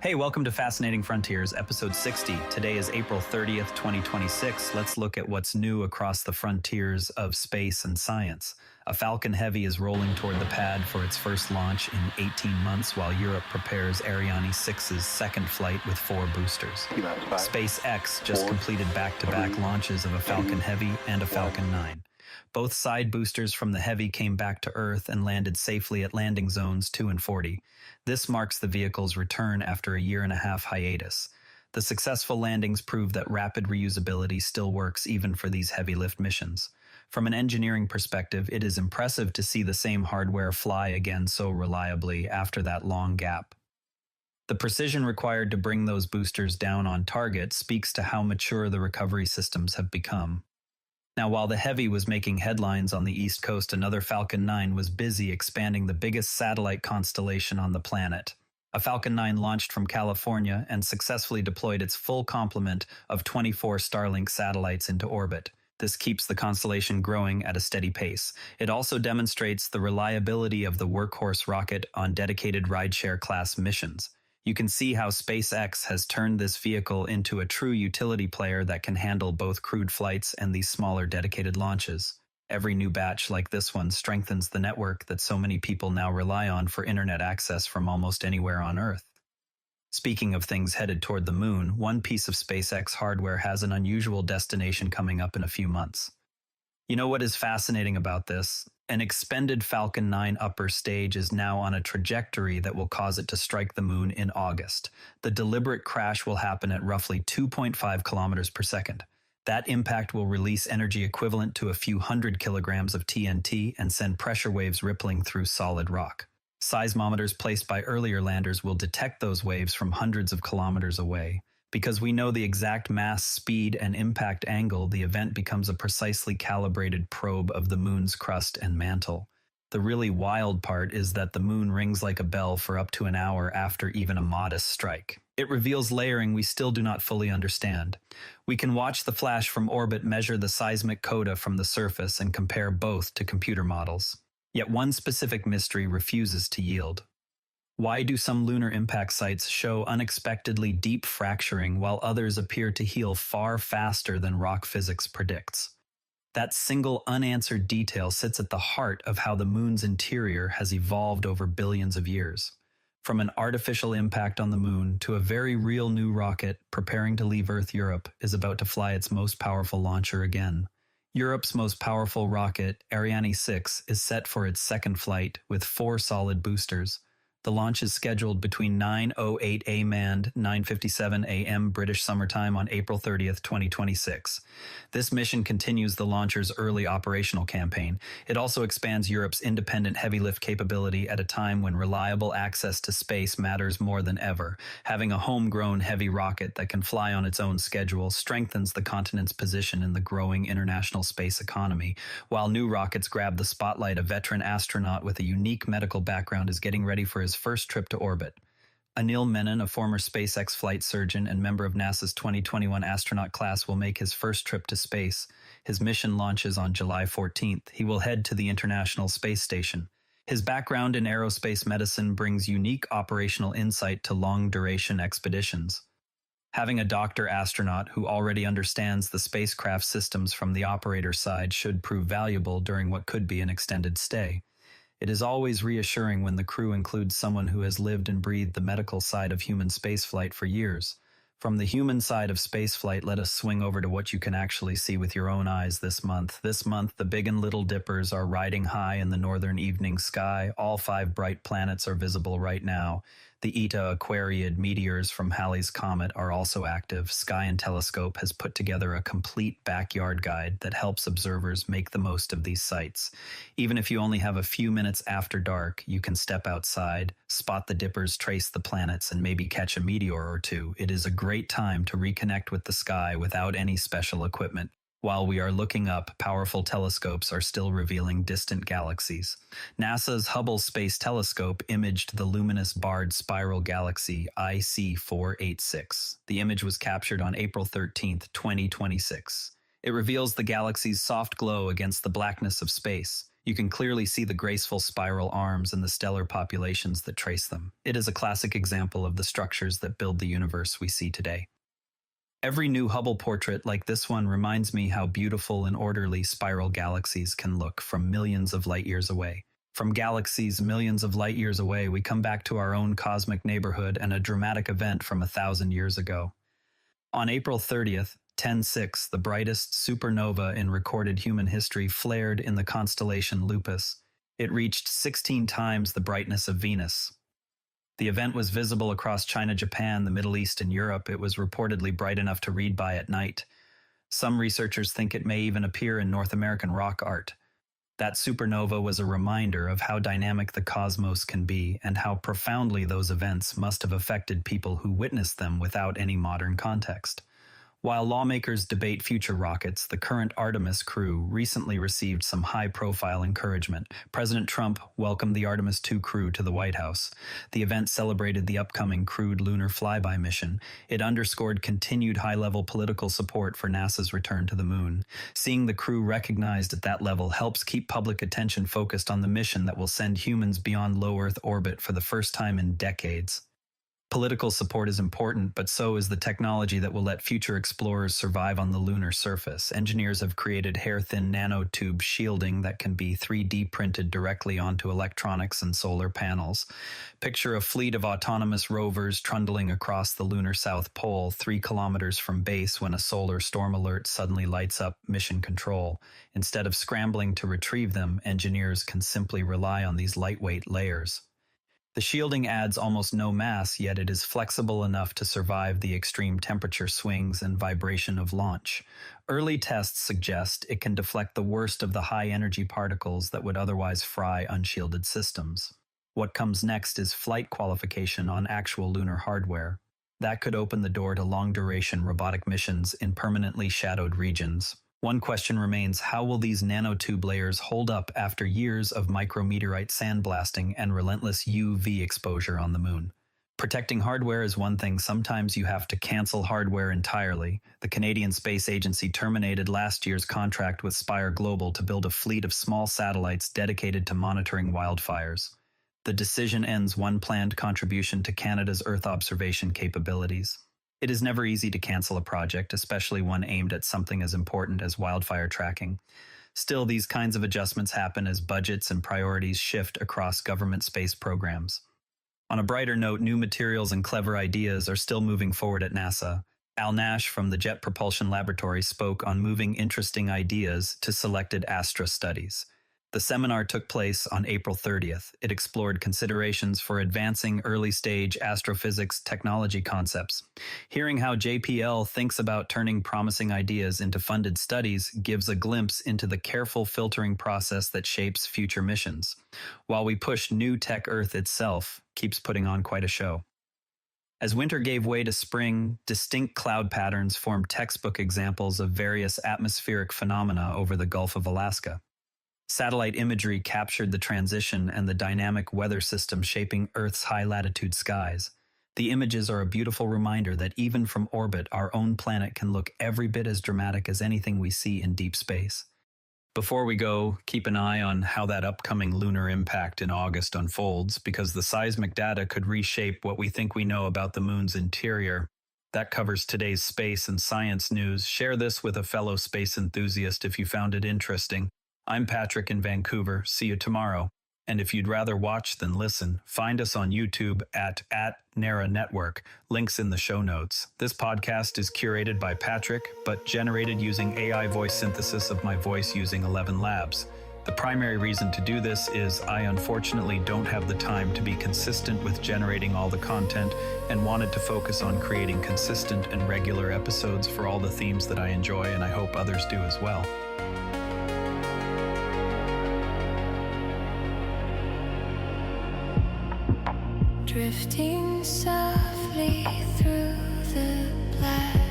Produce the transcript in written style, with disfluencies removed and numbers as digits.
Hey, welcome to Fascinating Frontiers, episode 60. Today is April 30th, 2026. Let's look at what's new across the frontiers of space and science. A Falcon Heavy is rolling toward the pad for its first launch in 18 months, while Europe prepares Ariane 6's second flight with 4 boosters. SpaceX just completed back-to-back launches of a Falcon Heavy and a Falcon 9. Both side boosters from the Heavy came back to Earth and landed safely at landing zones 2 and 40. This marks the vehicle's return after a year-and-a-half hiatus. The successful landings prove that rapid reusability still works even for these heavy lift missions. From an engineering perspective, it is impressive to see the same hardware fly again so reliably after that long gap. The precision required to bring those boosters down on target speaks to how mature the recovery systems have become. Now, while the Heavy was making headlines on the East Coast, another Falcon 9 was busy expanding the biggest satellite constellation on the planet. A Falcon 9 launched from California and successfully deployed its full complement of 24 Starlink satellites into orbit. This keeps the constellation growing at a steady pace. It also demonstrates the reliability of the workhorse rocket on dedicated rideshare-class missions. You can see how SpaceX has turned this vehicle into a true utility player that can handle both crewed flights and these smaller dedicated launches. Every new batch like this one strengthens the network that so many people now rely on for internet access from almost anywhere on Earth. Speaking of things headed toward the moon, one piece of SpaceX hardware has an unusual destination coming up in a few months. You know what is fascinating about this? An expended Falcon 9 upper stage is now on a trajectory that will cause it to strike the moon in August. The deliberate crash will happen at roughly 2.5 kilometers per second. That impact will release energy equivalent to a few hundred kilograms of TNT and send pressure waves rippling through solid rock. Seismometers placed by earlier landers will detect those waves from hundreds of kilometers away. Because we know the exact mass, speed, and impact angle, the event becomes a precisely calibrated probe of the moon's crust and mantle. The really wild part is that the moon rings like a bell for up to an hour after even a modest strike. It reveals layering we still do not fully understand. We can watch the flash from orbit measure the seismic coda from the surface and compare both to computer models. Yet one specific mystery refuses to yield. Why do some lunar impact sites show unexpectedly deep fracturing while others appear to heal far faster than rock physics predicts? That single unanswered detail sits at the heart of how the moon's interior has evolved over billions of years. From an artificial impact on the moon to a very real new rocket preparing to leave Earth, Europe is about to fly its most powerful launcher again. Europe's most powerful rocket, Ariane 6, is set for its second flight with 4 solid boosters. The launch is scheduled between 9:08 a.m. and 9:57 a.m. British Summer Time on April 30th, 2026. This mission continues the launcher's early operational campaign. It also expands Europe's independent heavy lift capability at a time when reliable access to space matters more than ever. Having a homegrown heavy rocket that can fly on its own schedule strengthens the continent's position in the growing international space economy. While new rockets grab the spotlight, a veteran astronaut with a unique medical background is getting ready for his first trip to orbit. Anil Menon, a former SpaceX flight surgeon and member of NASA's 2021 astronaut class, will make his first trip to space. His mission launches on July 14th. He will head to the International Space Station. His background in aerospace medicine brings unique operational insight to long-duration expeditions. Having a doctor astronaut who already understands the spacecraft systems from the operator side should prove valuable during what could be an extended stay. It is always reassuring when the crew includes someone who has lived and breathed the medical side of human spaceflight for years. From the human side of spaceflight, let us swing over to what you can actually see with your own eyes this month. This month, the Big and Little Dippers are riding high in the northern evening sky. All 5 bright planets are visible right now. The Eta Aquariid meteors from Halley's Comet are also active. Sky and Telescope has put together a complete backyard guide that helps observers make the most of these sights. Even if you only have a few minutes after dark, you can step outside, spot the dippers, trace the planets, and maybe catch a meteor or two. It is a great time to reconnect with the sky without any special equipment. While we are looking up, powerful telescopes are still revealing distant galaxies. NASA's Hubble Space Telescope imaged the luminous barred spiral galaxy IC486. The image was captured on April 13, 2026. It reveals the galaxy's soft glow against the blackness of space. You can clearly see the graceful spiral arms and the stellar populations that trace them. It is a classic example of the structures that build the universe we see today. Every new Hubble portrait like this one reminds me how beautiful and orderly spiral galaxies can look from millions of light years away. From galaxies millions of light years away, we come back to our own cosmic neighborhood and a dramatic event from 1,000 years ago. On April 30th, 10/6, the brightest supernova in recorded human history flared in the constellation Lupus. It reached 16 times the brightness of Venus. The event was visible across China, Japan, the Middle East, and Europe. It was reportedly bright enough to read by at night. Some researchers think it may even appear in North American rock art. That supernova was a reminder of how dynamic the cosmos can be and how profoundly those events must have affected people who witnessed them without any modern context. While lawmakers debate future rockets, the current Artemis crew recently received some high-profile encouragement. President Trump welcomed the Artemis II crew to the White House. The event celebrated the upcoming crewed lunar flyby mission. It underscored continued high-level political support for NASA's return to the moon. Seeing the crew recognized at that level helps keep public attention focused on the mission that will send humans beyond low Earth orbit for the first time in decades. Political support is important, but so is the technology that will let future explorers survive on the lunar surface. Engineers have created hair-thin nanotube shielding that can be 3D printed directly onto electronics and solar panels. Picture a fleet of autonomous rovers trundling across the lunar South Pole 3 kilometers from base when a solar storm alert suddenly lights up mission control. Instead of scrambling to retrieve them, engineers can simply rely on these lightweight layers. The shielding adds almost no mass, yet it is flexible enough to survive the extreme temperature swings and vibration of launch. Early tests suggest it can deflect the worst of the high-energy particles that would otherwise fry unshielded systems. What comes next is flight qualification on actual lunar hardware. That could open the door to long-duration robotic missions in permanently shadowed regions. One question remains: how will these nanotube layers hold up after years of micrometeorite sandblasting and relentless UV exposure on the moon? Protecting hardware is one thing. Sometimes you have to cancel hardware entirely. The Canadian Space Agency terminated last year's contract with Spire Global to build a fleet of small satellites dedicated to monitoring wildfires. The decision ends one planned contribution to Canada's Earth observation capabilities. It is never easy to cancel a project, especially one aimed at something as important as wildfire tracking. Still, these kinds of adjustments happen as budgets and priorities shift across government space programs. On a brighter note, new materials and clever ideas are still moving forward at NASA. Al Nash from the Jet Propulsion Laboratory spoke on moving interesting ideas to selected Astra studies. The seminar took place on April 30th. It explored considerations for advancing early-stage astrophysics technology concepts. Hearing how JPL thinks about turning promising ideas into funded studies gives a glimpse into the careful filtering process that shapes future missions. While we push new tech, Earth itself keeps putting on quite a show. As winter gave way to spring, distinct cloud patterns formed textbook examples of various atmospheric phenomena over the Gulf of Alaska. Satellite imagery captured the transition and the dynamic weather system shaping Earth's high-latitude skies. The images are a beautiful reminder that even from orbit, our own planet can look every bit as dramatic as anything we see in deep space. Before we go, keep an eye on how that upcoming lunar impact in August unfolds, because the seismic data could reshape what we think we know about the moon's interior. That covers today's space and science news. Share this with a fellow space enthusiast if you found it interesting. I'm Patrick in Vancouver. See you tomorrow. And if you'd rather watch than listen, find us on YouTube at NARA Network. Links in the show notes. This podcast is curated by Patrick, but generated using AI voice synthesis of my voice using 11 Labs. The primary reason to do this is I unfortunately don't have the time to be consistent with generating all the content and wanted to focus on creating consistent and regular episodes for all the themes that I enjoy, and I hope others do as well. Drifting softly through the black.